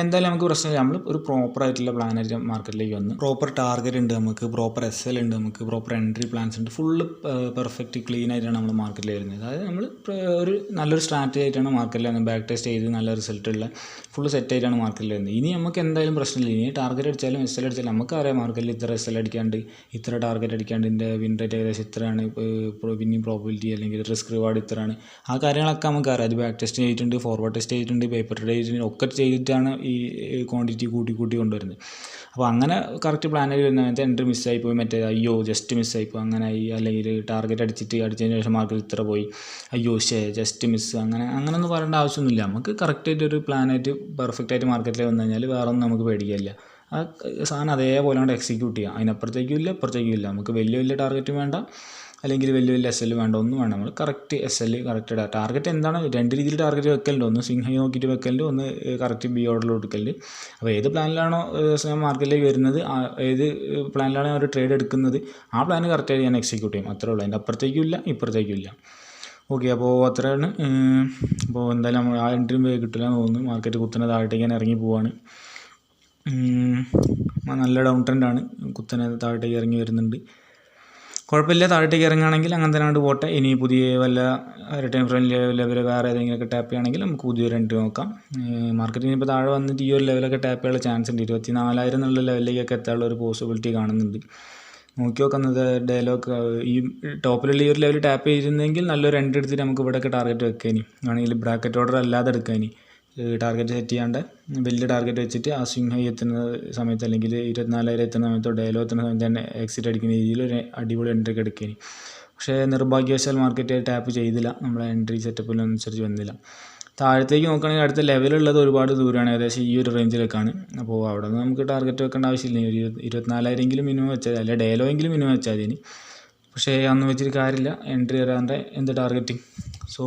എന്തായാലും നമുക്ക് പ്രശ്നമില്ല. നമ്മൾ ഒരു പ്രോപ്പർ ആയിട്ടുള്ള പ്ലാനായിട്ട് മാർക്കറ്റിലേക്ക് വന്ന് പ്രോപ്പർ ടാർഗറ്റ് ഉണ്ട്, നമുക്ക് പ്രോപ്പർ SL ഉണ്ട്, നമുക്ക് പ്രോപ്പർ എൻട്രി പ്ലാൻസ് ഉണ്ട്. ഫുള്ള് പെർഫെക്റ്റ് ക്ലീൻ ആയിട്ടാണ് നമ്മൾ മാർക്കറ്റിൽ വരുന്നത്. അതായത് നമ്മൾ ഒരു നല്ലൊരു സ്ട്രാറ്റജി ആയിട്ടാണ് മാർക്കറ്റിൽ വരുന്നത്. ബാക്ക് ടെസ്റ്റ് ചെയ്ത് നല്ല റിസൾട്ടുള്ള ഫുള്ള് സെറ്റ് ആയിട്ടാണ് മാർക്കറ്റിൽ വരുന്നത്. ഇനി നമുക്ക് എന്തായാലും പ്രശ്നമില്ല. ഇനി ടാർഗറ്റ് അടിച്ചാലും SL അടിച്ചാലും നമുക്കറിയാം മാർക്കറ്റിൽ ഇത്ര SL അടിക്കാണ്ട്, ഇത്ര ടാർഗറ്റ് അടിക്കാണ്ട്, ഇതിൻ്റെ വിൻ റേറ്റ് ഏകദേശം ഇത്രയാണ്, വിന്നിങ് പ്രോബിലിറ്റി അല്ലെങ്കിൽ റിസ്ക് റിവാർഡ് ഇത്രയാണ്. ആ കാര്യങ്ങളൊക്കെ നമുക്കറിയാം. അത് ബാക്ക് ടെസ്റ്റ് ചെയ്തിട്ടുണ്ട്, ഫോർവേഡ് ടെസ്റ്റ് ചെയ്തിട്ടുണ്ട്, പേപ്പർ ട്രേഡ് ചെയ്തിട്ടുണ്ട്, ഒക്കെ ചെയ്തിട്ടാണ് ഈ ക്വാണ്ടിറ്റി കൂട്ടി കൊണ്ടുവരുന്നത്. അപ്പോൾ അങ്ങനെ കറക്റ്റ് പ്ലാനിൽ വരുന്ന സമയത്ത് എൻട്രി മിസ്സായിപ്പോയി, അയ്യോ ജസ്റ്റ് മിസ്സായിപ്പോയി, അങ്ങനെ ആയി. അല്ലെങ്കിൽ ടാർഗറ്റ് അടിച്ചതിന് ശേഷം മാർക്കറ്റ് ഇത്ര പോയി, അയ്യോ ജസ്റ്റ് മിസ്, അങ്ങനെയൊന്നും പറയേണ്ട ആവശ്യമൊന്നുമില്ല. നമുക്ക് കറക്റ്റായിട്ട് ഒരു പ്ലാനായിട്ട് പെർഫെക്റ്റായിട്ട് മാർക്കറ്റിൽ വന്നു കഴിഞ്ഞാൽ വേറെ ഒന്നും നമുക്ക് പേടിക്കില്ല. ആ സാധനം അതേപോലെ കൊണ്ട് എക്സിക്യൂട്ട് ചെയ്യാം. അതിനപ്പുറത്തേക്കും ഇല്ല ഇപ്പുറത്തേക്കും ഇല്ല. നമുക്ക് വലിയ ടാർഗറ്റും വേണ്ട, അല്ലെങ്കിൽ വലിയ SL വേണ്ട, ഒന്നും വേണ്ട. നമ്മൾ കറക്റ്റ് SL കറക്റ്റ് ടാർഗറ്റ് എന്താണ്, 2 രീതിയിൽ ടാർഗറ്റ് വെക്കലുണ്ട്. ഒന്ന് സ്വിംഗ് ഹൈ നോക്കിയിട്ട് വെക്കലുണ്ട്, ഒന്ന് കറക്റ്റ് ബി ഓർഡറിൽ എടുക്കലുണ്ട്. അപ്പോൾ ഏത് പ്ലാനിലാണോ മാർക്കറ്റിലേക്ക് വരുന്നത്, ഏത് പ്ലാനിലാണോ ഒരു ട്രേഡ് എടുക്കുന്നത്, ആ പ്ലാൻ കറക്റ്റായിട്ട് ഞാൻ എക്സിക്യൂട്ട് ചെയ്യും. അത്രേ ഉള്ളൂ. അതിൻ്റെ അപ്പുറത്തേക്കും ഇല്ല ഇപ്പുറത്തേക്കും ഇല്ല. ഓക്കെ, അപ്പോൾ അത്രയാണ്. അപ്പോൾ എന്തായാലും നമ്മൾ ആ എൻട്രിയും കിട്ടില്ല എന്ന് തോന്നുന്നു. മാർക്കറ്റ് കുത്തനെ താഴത്തേക്ക് ഞാൻ ഇറങ്ങി പോവാണ്. നല്ല ഡൗൺ ട്രെൻഡാണ്, കുത്തനെ താഴത്തേക്ക് ഇറങ്ങി വരുന്നുണ്ട്. കുഴപ്പമില്ല, താഴത്തേക്ക് ഇറങ്ങുകയാണെങ്കിൽ അങ്ങനെ തന്നെ പോട്ടെ. ഇനി പുതിയ വല്ല ടൈം ഫ്രെയിം ലെവൽ വേറെ ഏതെങ്കിലുമൊക്കെ ടാപ്പ് ചെയ്യുകയാണെങ്കിൽ നമുക്ക് പുതിയൊരു എൻട്രി നോക്കാം. മാർക്കറ്റിന് ഇപ്പോൾ താഴെ വന്നിട്ട് ഈ ഒരു ലെവലൊക്കെ ടാപ്പ് ചെയ്യാനുള്ള ചാൻസ് ഉണ്ട്. 24,000 എന്നുള്ള ലെവലിലേക്കൊക്കെ എത്താനുള്ള ഒരു പോസിബിലിറ്റി കാണുന്നുണ്ട്. നോക്കി നോക്കുന്നത് ഡയലോഗ് ഈ ടോപ്പിലുള്ള ഈ ഒരു ലെവൽ ടാപ്പ് ചെയ്തിരുന്നെങ്കിൽ നല്ലൊരു എൻട്രി എടുത്തിട്ട് നമുക്ക് ഇവിടെയൊക്കെ ടാർഗറ്റ് വെക്കാനി, ആണെങ്കിൽ ബ്രാക്കറ്റ് ഓർഡർ അല്ലാതെ എടുക്കാനി. ടാർഗറ്റ് സെറ്റ് ചെയ്യാണ്ട് വലിയ ടാർഗറ്റ് വെച്ചിട്ട് ആ സ്വിംഗ് ഹൈ എത്തുന്ന സമയത്ത്, അല്ലെങ്കിൽ 24,000 എത്തുന്ന സമയത്തോ ഡയലോ എത്തുന്ന സമയത്ത് തന്നെ എക്സിറ്റ് അടിക്കുന്ന രീതിയിൽ ഒരു അടിപൊളി എൻട്രി ഒക്കെ എടുക്കേനി. പക്ഷേ നിർഭാഗ്യവശാൽ മാർക്കറ്റ് ടാപ്പ് ചെയ്തില്ല, നമ്മളെ എൻട്രി സെറ്റപ്പിനനുസരിച്ച് വന്നില്ല. താഴത്തേക്ക് നോക്കുകയാണെങ്കിൽ അടുത്ത ലെവലുള്ളത് ഒരുപാട് ദൂരമാണ്, ഏകദേശം ഈ ഒരു റേഞ്ചിലേക്കാണ്. അപ്പോൾ അവിടെ നിന്ന് നമുക്ക് ടാർഗറ്റ് വെക്കേണ്ട ആവശ്യമില്ല. ഒരു 24,000 മിനിമം വെച്ചാൽ, അല്ലെ ഡയലോ എങ്കിലും മിനിമം വെച്ചാൽ മതി. പക്ഷേ അന്ന് വെച്ചിട്ട് കാര്യമില്ല, എൻട്രി തരാൻ്റെ എന്ത് ടാർഗറ്റിങ്. സോ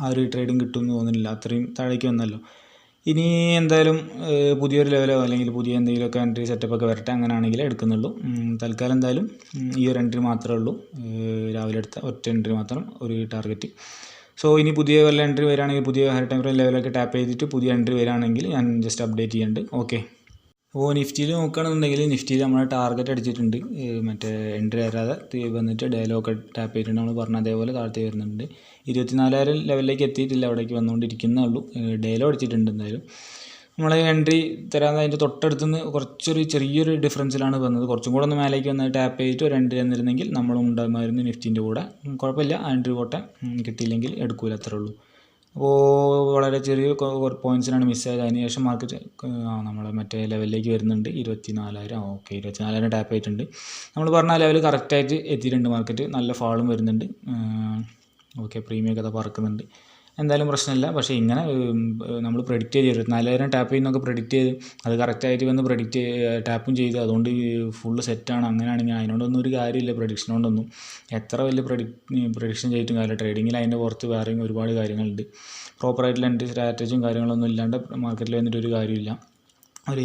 ആ ഒരു ട്രേഡിങ് കിട്ടുമെന്ന് തോന്നുന്നില്ല, അത്രയും താഴേക്ക് വന്നല്ലോ. ഇനി എന്തായാലും പുതിയൊരു ലെവലോ അല്ലെങ്കിൽ പുതിയ എന്തെങ്കിലുമൊക്കെ എൻട്രി സെറ്റപ്പൊക്കെ വരട്ടെ, അങ്ങനെയാണെങ്കിൽ എടുക്കുന്നുള്ളൂ. തൽക്കാലം എന്തായാലും ഈ ഒരു എൻട്രി മാത്രമേ ഉള്ളൂ, രാവിലെ എടുത്ത ഒറ്റ എൻട്രി മാത്രം, ഒരു ടാർഗറ്റ്. സോ ഇനി പുതിയ വല്ല എൻട്രി വരികയാണെങ്കിൽ, പുതിയ ഹൈ ടൈം ഫ്രെയിം ലെവലൊക്കെ ടാപ്പ് ചെയ്തിട്ട് പുതിയ എൻട്രി വരികയാണെങ്കിൽ ഞാൻ ജസ്റ്റ് അപ്ഡേറ്റ് ചെയ്യുന്നുണ്ട്. ഓക്കെ, അപ്പോൾ നിഫ്റ്റിയിൽ നോക്കുകയാണെന്നുണ്ടെങ്കിൽ നിഫ്റ്റിയിൽ നമ്മൾ ടാർഗറ്റ് അടിച്ചിട്ടുണ്ട്, മറ്റേ എൻട്രി വരാതെ വന്നിട്ട് ഡയലോഗ് ടാപ്പ് ചെയ്തിട്ടുണ്ട്. നമ്മൾ പറഞ്ഞ അതേപോലെ താഴ്ത്തി വരുന്നുണ്ട്. 24,000 ലെവലിലേക്ക് എത്തിയിട്ടില്ല, അവിടേക്ക് വന്നുകൊണ്ടിരിക്കുന്നേ ഉള്ളൂ. ഡയലോ അടിച്ചിട്ടുണ്ട്. എന്തായാലും നമ്മൾ എൻട്രി തരാതെ അതിൻ്റെ തൊട്ടടുത്തുനിന്ന് ചെറിയൊരു ഡിഫറൻസിലാണ് വന്നത്. കുറച്ചും കൂടെ ഒന്ന് മേലേക്ക് വന്ന് ടാപ്പ് ചെയ്തിട്ട് ഒരു എൻട്രി തന്നിരുന്നെങ്കിൽ നമ്മളും ഉണ്ടാകുമായിരുന്നു നിഫ്റ്റിൻ്റെ കൂടെ. കുഴപ്പമില്ല, ആ എൻട്രി പോട്ടെ, കിട്ടിയില്ലെങ്കിൽ എടുക്കൂല, അത്രേ ഉള്ളൂ. അപ്പോൾ വളരെ ചെറിയ പോയിൻറ്റ്സിനാണ് മിസ്സായത്. അതിനുശേഷം മാർക്കറ്റ് നമ്മൾ മറ്റേ ലെവലിലേക്ക് വരുന്നുണ്ട്. 24,000. ഓക്കെ, 24,000 ടാപ്പ് ആയിട്ടുണ്ട്. നമ്മൾ പറഞ്ഞ ലെവൽ കറക്റ്റായിട്ട് എത്തിയിട്ടുണ്ട് മാർക്കറ്റ്. നല്ല ഫാളും വരുന്നുണ്ട്. ഓക്കെ, പ്രീമിയം ഒക്കെ പറക്കുന്നുണ്ട്. എന്തായാലും പ്രശ്നമില്ല. പക്ഷേ ഇങ്ങനെ നമ്മൾ പ്രെഡിക്റ്റ് ചെയ്ത് 24,000 ടാപ്പ് ചെയ്യുന്നൊക്കെ പ്രെഡിക്റ്റ് ചെയ്ത് അത് കറക്റ്റായിട്ട് വന്ന് ടാപ്പും ചെയ്ത് അതുകൊണ്ട് ഫുള്ള് സെറ്റാണ് അങ്ങനെയാണെങ്കിൽ അതിനോടൊന്നും ഒരു കാര്യമില്ല. പ്രഡിക്ഷൻ കൊണ്ടൊന്നും എത്ര വലിയ പ്രഡിക്ഷൻ ചെയ്തിട്ടും കാര്യമില്ല. ട്രേഡിങ്ങിൽ അതിൻ്റെ പുറത്ത് വേറെയും ഒരുപാട് കാര്യങ്ങളുണ്ട്. പ്രോപ്പറായിട്ടുള്ള എൻട്രി സ്ട്രാറ്റജിയും കാര്യങ്ങളൊന്നും ഇല്ലാണ്ട് മാർക്കറ്റിൽ വന്നിട്ട് ഒരു കാര്യമില്ല.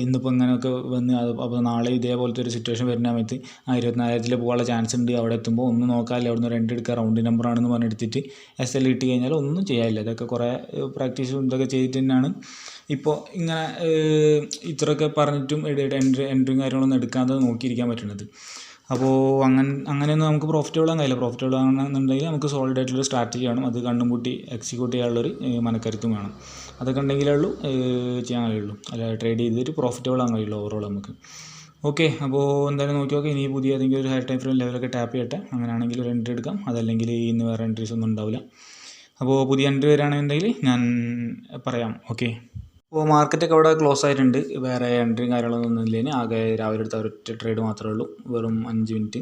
ഇന്നിപ്പോൾ ഇങ്ങനെയൊക്കെ വന്ന് അപ്പോൾ നാളെ ഇതേപോലത്തെ ഒരു സിറ്റുവേഷൻ വരുന്ന സമയത്ത് 24,000 പോകാനുള്ള ചാൻസ് ഉണ്ട്. അവിടെ എത്തുമ്പോൾ ഒന്നും നോക്കാമല്ലോ, അവിടെ നിന്ന് രണ്ട് എടുക്കുക, റൗണ്ട് നമ്പറാണെന്ന് പറഞ്ഞെടുത്തിട്ട് SL ഇട്ട് കഴിഞ്ഞാൽ ഒന്നും ചെയ്യാനില്ല. ഇതൊക്കെ കുറേ പ്രാക്ടീസും ഇതൊക്കെ ചെയ്തിട്ട് തന്നെയാണ് ഇപ്പോൾ ഇങ്ങനെ ഇത്രയൊക്കെ പറഞ്ഞിട്ടും എൻട്രിയും കാര്യങ്ങളൊന്നും എടുക്കാതെ നോക്കിയിരിക്കാൻ പറ്റുന്നത്. അപ്പോൾ അങ്ങനെയൊന്നും നമുക്ക് പ്രോഫിറ്റബിൾ ആകാൻ കഴിയില്ല. പ്രോഫിറ്റബിൾ ആകണമെന്നുണ്ടെങ്കിൽ നമുക്ക് സോളിഡ് ആയിട്ടുള്ളൊരു സ്ട്രാറ്റജി വേണം. അത് കണ്ണും പൂട്ടി എക്സിക്യൂട്ട് ചെയ്യാനുള്ളൊരു മനക്കരുത്തും വേണം. അതൊക്കെ ഉണ്ടെങ്കിലേ ഉള്ളൂ ചെയ്യാൻ കഴിയുള്ളൂ. അല്ല ട്രേഡ് ചെയ്തിട്ട് പ്രോഫിറ്റബിൾ ആകാൻ കഴിയുള്ളൂ ഓവറോൾ നമുക്ക്. ഓക്കെ, അപ്പോൾ എന്തായാലും നോക്കി നോക്കാം. ഇനി പുതിയ ഏതെങ്കിലും ഒരു ഹൈ ടൈം ഫ്രെയിം ലെവലൊക്കെ ടാപ്പ് ചെയ്യട്ടെ. അങ്ങനെയാണെങ്കിൽ ഒരു എൻട്രി എടുക്കാം. അതല്ലെങ്കിൽ ഇന്ന് വേറെ എൻട്രീസ് ഒന്നും ഉണ്ടാവില്ല. അപ്പോൾ പുതിയ എൻട്രി വരികയാണെന്നുണ്ടെങ്കിൽ ഞാൻ പറയാം. ഓക്കെ, അപ്പോൾ മാർക്കറ്റൊക്കെ അവിടെ ക്ലോസ് ആയിട്ടുണ്ട്. വേറെ എൻട്രിയും കാര്യങ്ങളൊന്നും ഇല്ലേന്. ആകെ രാവിലെ എടുത്ത ഒരൊറ്റ ട്രേഡ് മാത്രമേ ഉള്ളൂ. വെറും 5 മിനിറ്റ്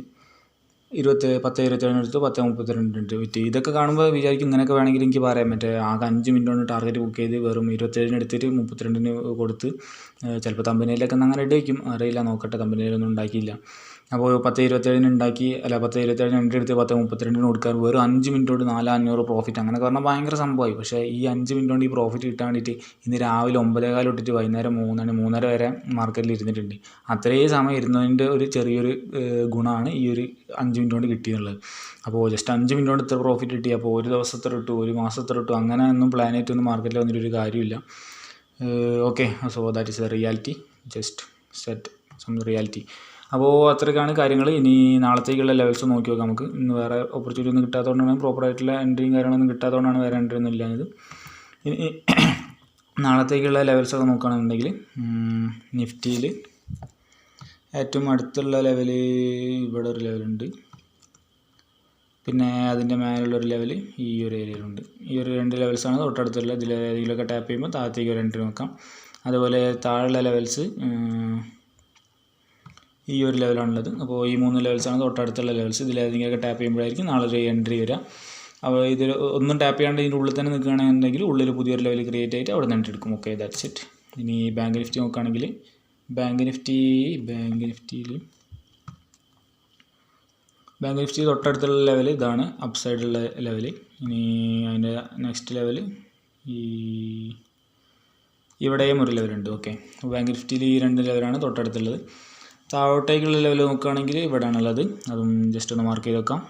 10:27 എടുത്തു 10:32 വിറ്റ്. ഇതൊക്കെ കാണുമ്പോൾ വിചാരിക്കും ഇങ്ങനെയൊക്കെ വേണമെങ്കിൽ എനിക്ക് പറയാം. ആകെ 5 മിനിറ്റ് കൊണ്ട് ടാർഗറ്റ് ബുക്ക് ചെയ്ത് വെറും 27 എടുത്തിട്ട് 32 കൊടുത്ത് ചിലപ്പോൾ തമ്പനയിലൊക്കെ അങ്ങനെ റെഡി വയ്ക്കും. അറിയില്ല, നോക്കട്ടെ. തമ്പനയിലൊന്നും ഉണ്ടാക്കിയില്ല. അപ്പോൾ 10:27 ഉണ്ടാക്കി, 10:27 എൻട്രി എടുത്ത് 10:32 കൊടുക്കാൻ വെറും 5 മിനിറ്റ് കൊണ്ട് 4,500 പ്രോഫിറ്റ്. അങ്ങനെ പറഞ്ഞാൽ ഭയങ്കര സംഭവമായി. പക്ഷേ ഈ 5 മിനിറ്റ് കൊണ്ട് ഈ പ്രോഫിറ്റ് കിട്ടാൻ വേണ്ടിയിട്ട് ഇന്ന് രാവിലെ 9:15 തൊട്ടിട്ട് വൈകുന്നേരം 3:30 വരെ മാർക്കറ്റിൽ ഇരുന്നിട്ടുണ്ട്. അത്രയും സമയം ഇരുന്നതിൻ്റെ ഒരു ചെറിയൊരു ഗുണമാണ് ഈ ഒരു 5 മിനിറ്റ് കൊണ്ട് കിട്ടിയെന്നുള്ളത്. അപ്പോൾ ജസ്റ്റ് 5 മിനിറ്റ് കൊണ്ട് ഇത്ര പ്രോഫിറ്റ് കിട്ടി. അപ്പോൾ ഒരു ദിവസത്തെ ഇട്ടു, ഒരു മാസത്തെ ഇട്ടു, അങ്ങനെ ഒന്നും പ്ലാനായിട്ടൊന്നും മാർക്കറ്റിൽ വന്നിട്ടൊരു കാര്യമില്ല. Okay, so that is the reality. Just set some reality. അപ്പോൾ അത്രയ്ക്കാണ് കാര്യങ്ങൾ. ഇനി നാളത്തേക്കുള്ള ലെവൽസ് നോക്കി നോക്കാം നമുക്ക്. ഇന്ന് വേറെ ഓപ്പർച്യൂണിറ്റി ഒന്നും കിട്ടാത്തതുകൊണ്ടാണ്, പ്രോപ്പറായിട്ടുള്ള എൻട്രിയും കാര്യങ്ങളൊന്നും കിട്ടാത്തതുകൊണ്ടാണ് വേറെ എൻട്രി ഒന്നും ഇല്ലാഞ്ഞത്. ഇനി നാളത്തേക്കുള്ള ലെവൽസൊക്കെ നോക്കുകയാണെന്നുണ്ടെങ്കിൽ നിഫ്റ്റിയിൽ ഏറ്റവും അടുത്തുള്ള ലെവൽ ഇവിടെ ഒരു ലെവലുണ്ട്. പിന്നെ അതിൻ്റെ മേലുള്ളൊരു ലെവൽ ഈ ഒരു ഏരിയയിലുണ്ട്. ഈ ഒരു 2 ലെവൽസാണ് തൊട്ടടുത്തുള്ള. ഇതിലേതെങ്കിലുമൊക്കെ ടാപ്പ് ചെയ്യുമ്പോൾ താഴത്തേക്ക് ഒരു എൻട്രി നോക്കാം. അതുപോലെ താഴെയുള്ള ലെവൽസ് ഈ ഒരു ലെവലാണുള്ളത്. അപ്പോൾ ഈ 3 ലെവൽസാണ് തൊട്ടടുത്തുള്ള ലെവൽസ്. ഇതിലേതെങ്കിലുമൊക്കെ ടാപ്പ് ചെയ്യുമ്പോഴായിരിക്കും നാളെ ഒരു എൻട്രി വരിക. അപ്പോൾ ഇതിൽ ഒന്നും ടാപ്പ് ചെയ്യാണ്ട് ഇതിൻ്റെ ഉള്ളിൽ തന്നെ നിൽക്കുകയാണെന്നുണ്ടെങ്കിൽ ഉള്ളിൽ പുതിയൊരു ലെവൽ ക്രിയേറ്റ് ആയിട്ട് അവിടെ നിന്ന് എൻട്രി എടുക്കും. Okay, that's it. ഇനി ബാങ്ക് നിഫ്റ്റി നോക്കുകയാണെങ്കിൽ ബാങ്ക് നിഫ്റ്റി തൊട്ടടുത്തുള്ള ലെവൽ ഇതാണ്, അപ്പ് സൈഡുള്ള ലെവൽ. ഇനി അതിൻ്റെ നെക്സ്റ്റ് ലെവൽ ഇവിടെയും ഒരു ലെവലുണ്ട്. ഓക്കെ, ബാങ്ക് നിഫ്റ്റിയിൽ ഈ 2 ലെവലാണ് തൊട്ടടുത്തുള്ളത്. താഴോട്ടേക്കുള്ള ലെവൽ നോക്കുകയാണെങ്കിൽ ഇവിടെയാണുള്ളത്. അതും ജസ്റ്റ് ഒന്ന് മാർക്ക് ചെയ്ത് വെക്കാം.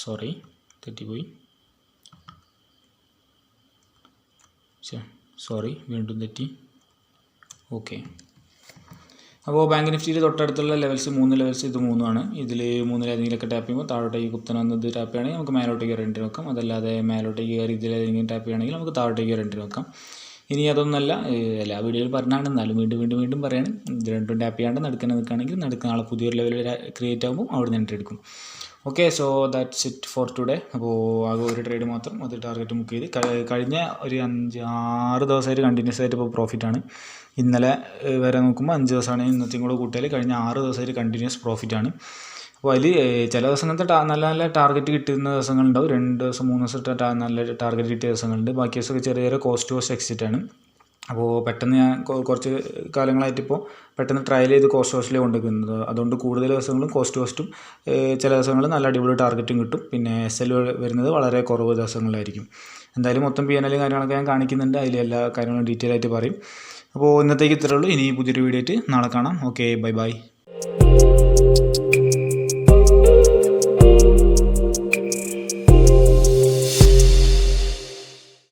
സോറി, തെറ്റിപ്പോയി. സോറി, വീണ്ടും തെറ്റി. ഓക്കെ, അപ്പോൾ ബാങ്ക് നിഫ്റ്റിയിൽ തൊട്ടടുത്തുള്ള ലെവൽസ് 3 ലെവൽസ് ഇത് 3 ആണ്. ഇതിൽ 3-ലേതെങ്കിലുമൊക്കെ ടാപ്പ് ചെയ്യുമ്പോൾ താഴോട്ടേക്ക് കുത്തനെ വന്നത് ടാപ്പ് ചെയ്യുകയാണെങ്കിൽ നമുക്ക് മേലോട്ടേക്ക് ഒരു എൻട്രി നോക്കാം. അതല്ലാതെ മേലോട്ടേക്ക് കയറി ഇതിലേതെങ്കിലും ടാപ്പ് ചെയ്യുകയാണെങ്കിൽ നമുക്ക് താഴോട്ടേക്ക് ഒരു എൻട്രി നോക്കാം. ഇനി അതൊന്നല്ല, എല്ലാ വീഡിയോയിൽ പറഞ്ഞാണ്, എന്നാലും വീണ്ടും പറയാണ്. ഇത് രണ്ടും ടാപ്പ് ചെയ്യാണ്ട് നിൽക്കുകയാണെങ്കിൽ നാളെ പുതിയൊരു ലെവൽ ക്രിയേറ്റ് ആകുമ്പോൾ അവിടെ നിന്ന് എൻട്രി എടുക്കും. Okay, so that's it for today. അപ്പോൾ ആകെ ഒരു ട്രേഡ് മാത്രം അത് ടാർഗറ്റ് ബുക്ക് ചെയ്ത് കഴിഞ്ഞ ഒരു 5-6 ദിവസമായിട്ട് കണ്ടിന്യൂസ് ആയിട്ട് ഇപ്പോൾ പ്രോഫിറ്റാണ്. ഇന്നലെ വരെ നോക്കുമ്പോൾ 5 ദിവസമാണ്. ഇന്നത്തെയും കൂടെ കൂട്ടിയാൽ കഴിഞ്ഞ 6 ദിവസമായിട്ട് കണ്ടിന്യൂസ് പ്രോഫിറ്റാണ്. അപ്പോൾ അതിൽ ചില ദിവസങ്ങളത്തെ നല്ല ടാർഗറ്റ് കിട്ടുന്ന ദിവസങ്ങളുണ്ടാവും. 2 ദിവസം 3 ദിവസം നല്ല ടാർഗറ്റ് കിട്ടിയ ദിവസങ്ങളുണ്ട്. ബാക്കി ദിവസമൊക്കെ ചെറിയ കോസ്റ്റ് എക്സിറ്റ് ആണ്. അപ്പോൾ പെട്ടെന്ന് ഞാൻ കുറച്ച് കാലങ്ങളായിട്ടിപ്പോൾ പെട്ടെന്ന് ട്രയൽ ചെയ്ത് കോസ്റ്റിലേ കൊണ്ടുവയ്ക്കുന്നത്. അതുകൊണ്ട് കൂടുതൽ ദിവസങ്ങളും കോസ്റ്റും ചില ദിവസങ്ങളിൽ നല്ല അടിപൊളി ടാർഗറ്റും കിട്ടും. പിന്നെ SL വരുന്നത് വളരെ കുറവ് ദിവസങ്ങളിലായിരിക്കും. എന്തായാലും മൊത്തം PNL കാര്യങ്ങളൊക്കെ ഞാൻ കാണിക്കുന്നുണ്ട്. അതിൽ എല്ലാ കാര്യങ്ങളും ഡീറ്റെയിൽ ആയിട്ട് പറയും. അപ്പോൾ ഇന്നത്തേക്ക് ഇത്രയേ ഉള്ളൂ. ഇനി പുതിയൊരു വീഡിയോ ആയിട്ട് നാളെ കാണാം. Okay, by.